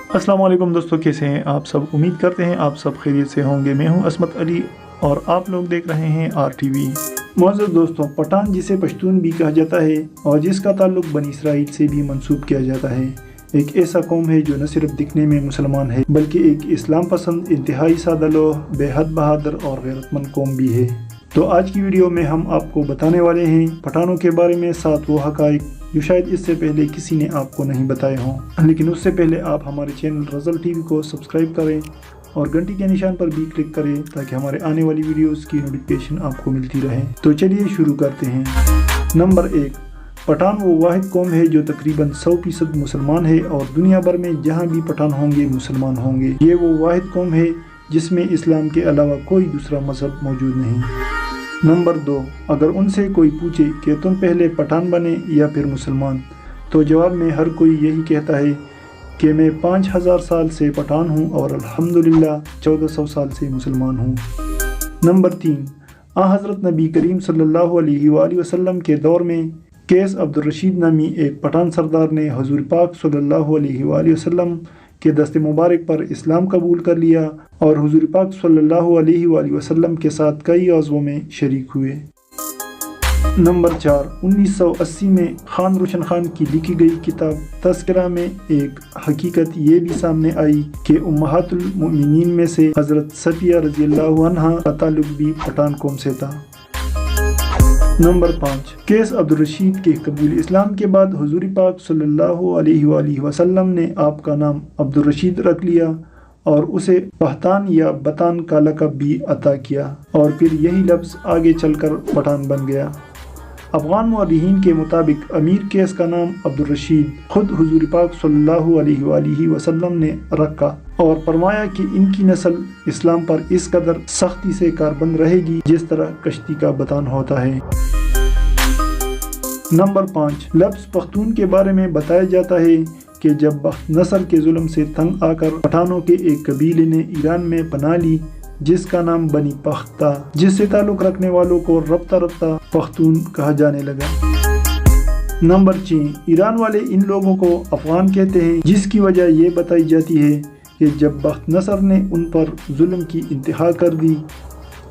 अस्सलाम वालेकुम दोस्तों, कैसे हैं आप सब। उम्मीद करते हैं आप सब खैरियत से होंगे। मैं हूं असमत अली और आप लोग देख रहे हैं RTV। मौजूद दोस्तों, पठान जिसे पश्तून भी कहा जाता है और जिसका ताल्लुक बनी इसराइल से भी मंसूब किया जाता है, एक ऐसा कौम है जो न सिर्फ दिखने में मुसलमान है बल्कि एक इस्लाम पसंद, इंतहाई सादालोह, बेहद बहादुर और गैरतमंद कौम भी है। तो आज की वीडियो में हम आपको बताने वाले हैं पठानों के बारे में 7 वो हक़ाइक़ जो शायद इससे पहले किसी ने आपको नहीं बताए हों। लेकिन उससे पहले आप हमारे चैनल रज़ल TV को सब्सक्राइब करें और घंटी के निशान पर भी क्लिक करें ताकि हमारे आने वाली वीडियोस की नोटिफिकेशन आपको मिलती रहे। तो चलिए शुरू करते हैं। नंबर 1, पठान वो वाहिद कौम है जो तकरीबन 100% मुसलमान है और दुनिया भर में जहाँ भी पठान होंगे मुसलमान होंगे। ये वो वाहिद कौम है जिसमें इस्लाम के अलावा कोई दूसरा मज़हब मौजूद नहीं। नंबर 2, अगर उनसे कोई पूछे कि तुम पहले पठान बने या फिर मुसलमान, तो जवाब में हर कोई यही कहता है कि मैं 5000 साल से पठान हूँ और अल्हम्दुलिल्लाह 1400 साल से मुसलमान हूँ। नंबर 3, हज़रत नबी करीम सल्लल्लाहु अलैहि वसल्लम के दौर में कैस अब्दुल रशीद नामी एक पठान सरदार ने हुज़ूर पाक सल्लल्लाहु अलैहि वसल्लम के दस्ते मुबारक पर इस्लाम कबूल कर लिया और हुज़ूर पाक सल्लल्लाहु अलैहि वसल्लम के साथ कई ग़ज़वों में शरीक हुए। नंबर 4, 1980 में खान रोशन खान की लिखी गई किताब तज़किरा में एक हकीकत ये भी सामने आई कि उम्महातुल मोमिनीन में से हज़रत सफिया रज़ियल्लाहु अन्हा का ताल्लुक भी पठान कौम से था। नंबर 5, कैस अब्दुल रशीद के कबूल इस्लाम के बाद हुज़ूर पाक सल्लल्लाहु अलैहि वसल्लम ने आपका नाम अब्दुल रशीद रख लिया और उसे पहतान या बतान का लक़ब भी अता किया और फिर यही लफ्ज़ आगे चलकर पठान बन गया। अफ़गान मुअर्रिखीन के मुताबिक अमीर कैस का नाम अब्दुल रशीद खुद हुज़ूर पाक सल्लल्लाहु अलैहि वसल्लम ने रखा और फरमाया कि इनकी नस्ल इस्लाम पर इस कदर सख्ती से कारबंद रहेगी जिस तरह कश्ती का बतान होता है। नंबर 5, लफ्ज़ पख्तून के बारे में बताया जाता है कि जब बख्त नस्ल के जुल्म से तंग आकर पठानों के एक कबीले ने ईरान में पनाह ली जिसका नाम बनी पख्त था, जिससे ताल्लुक़ रखने वालों को रफ्ता रफ्ता पख्तून कहा जाने लगा। नंबर 6, ईरान वाले इन लोगों को अफ़गान कहते हैं, जिसकी वजह ये बताई जाती है कि जब बख्त नसर ने उन पर जुल्म की इंतहा कर दी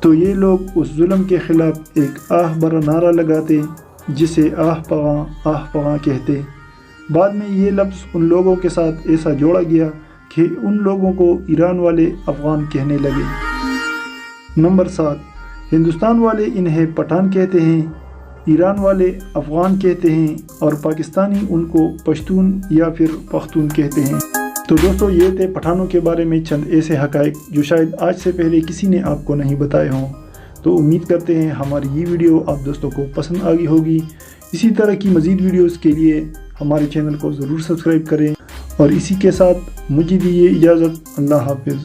तो ये लोग उस जुल्म के ख़िलाफ़ एक आह भरा नारा लगाते जिसे आह पगां कहते। बाद में ये लफ्ज़ उन लोगों के साथ ऐसा जोड़ा गया कि उन लोगों को ईरान वाले अफ़गान कहने लगे। नंबर 7, हिंदुस्तान वाले इन्हें पठान कहते हैं, ईरान वाले अफ़गान कहते हैं और पाकिस्तानी उनको पश्तून या फिर पख्तून कहते हैं। तो दोस्तों, ये थे पठानों के बारे में चंद ऐसे हक़ाइक़ जो शायद आज से पहले किसी ने आपको नहीं बताए हों। तो उम्मीद करते हैं हमारी ये वीडियो आप दोस्तों को पसंद आ गई होगी। इसी तरह की मज़ीद वीडियोज़ के लिए हमारे चैनल को ज़रूर सब्सक्राइब करें और इसी के साथ मुझे दीजिए इजाज़त। अल्लाह हाफ़िज़।